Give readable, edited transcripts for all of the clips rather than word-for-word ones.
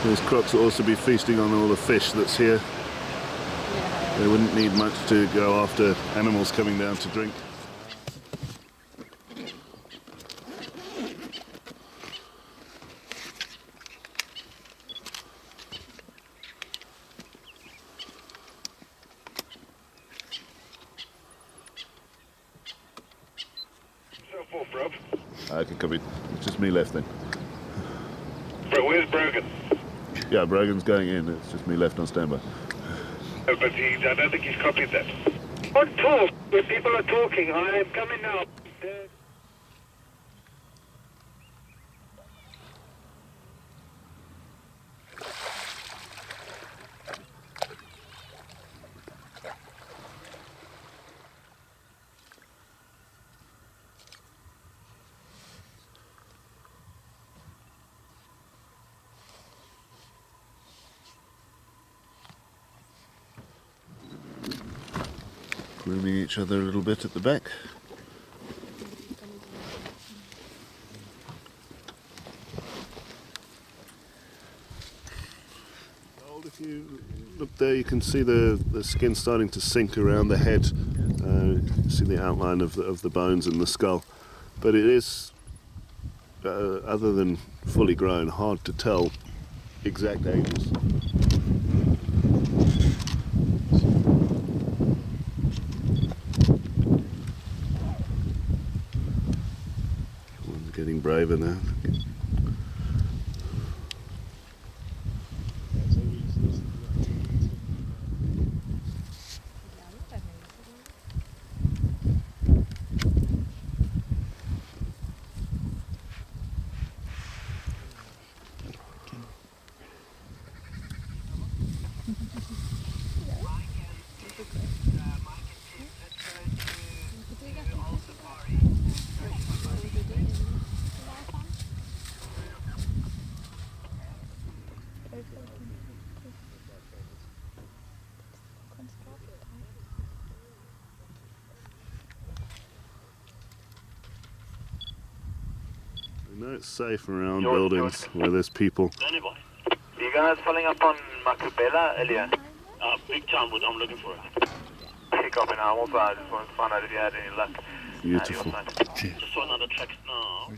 Those crocs will also be feasting on all the fish that's here. They wouldn't need much to go after animals coming down to drink. Okay, copy. It's just me left then. But where's Brogan? Yeah, Brogan's going in. It's just me left on standby. Oh, but I don't think he's copied that. Don't talk. When people are talking, I am coming now. Grooming each other a little bit at the back. If you look there, you can see the skin starting to sink around the head. You can see the outline of the bones and the skull. But it is, other than fully grown, hard to tell exact ages. One's getting braver now. I know it's safe around buildings where there's people. You guys following up on Macubella earlier? Big time, but I'm looking for it. Pick up an hour, but I just wanted to find out if you had any luck. Beautiful. Just saw another tracks now.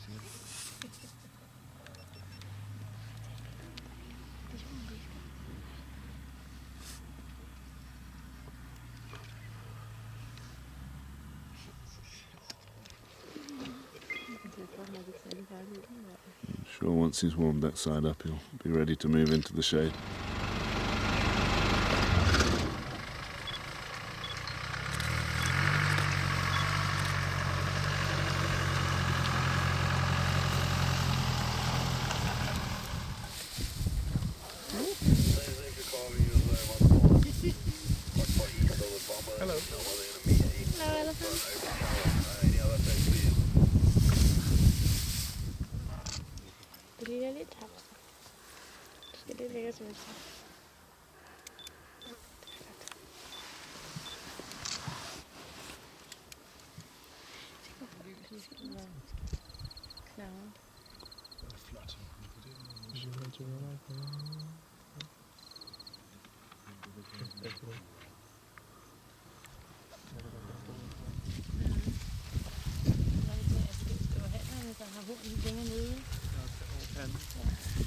Sure, once he's warmed that side up, he'll be ready to move into the shade.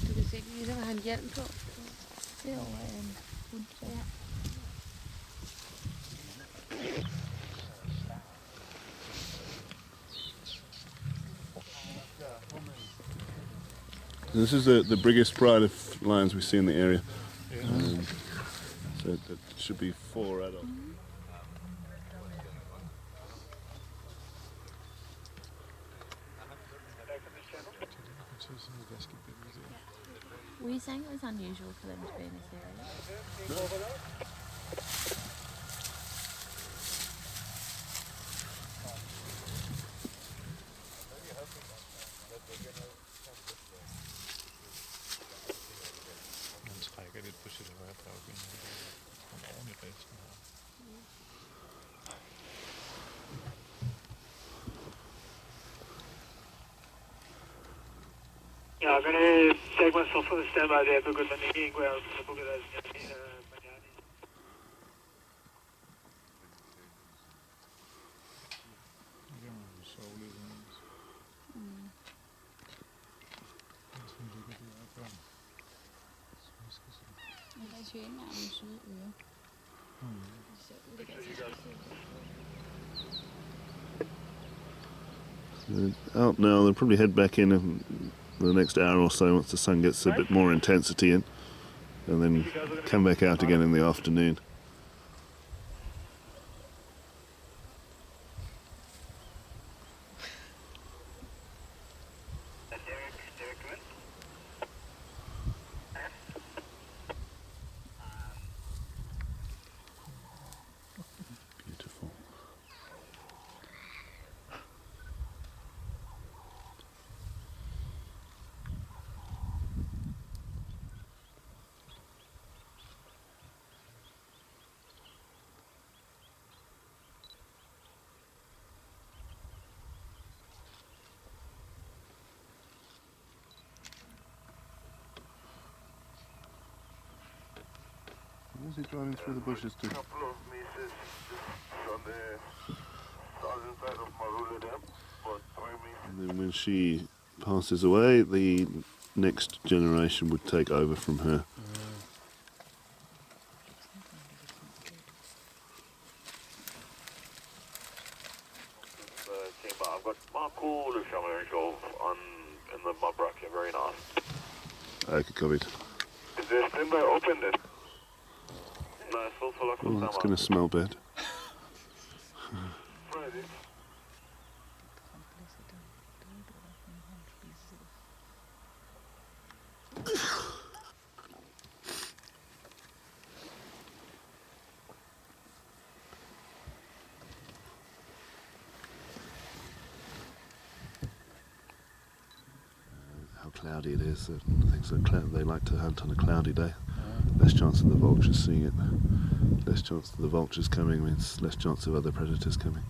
Du kan se, ligesom har han hjelm på. Derovre er en hund. Ja. This is the biggest pride of lions we see in the area. So it should be 4 adults. Were you saying it was unusual for them to be in this area? No. lidt på sit højre bagben. Kom oven i resten her. Yeah, I'm going to take myself on the standby there because I'm thinking where I was going to book it as Mangheni. Det må vi sove lidt imens. Sådan ligger de her børn. Smisker sig. Og der er hyena med søde ører. Så ligger Out now, they'll probably head back in the next hour or so once the sun gets a bit more intensity in, and then come back out again in the afternoon. Beautiful. Where's he driving through the bushes to? A couple of misses just on the southern side of Marula Dam, but 3 misses. And then when she passes away, the next generation would take over from her. Timber. I've got Marco the Shaman Show on in the mud bracket, very nice. Okay, covered. Is there timber open then? No, it's still full of Oh, that's going to smell bad. Friday. How cloudy it is. Things are they like to hunt on a cloudy day. Less chance of the vultures seeing it. Less chance of the vultures coming means less chance of other predators coming.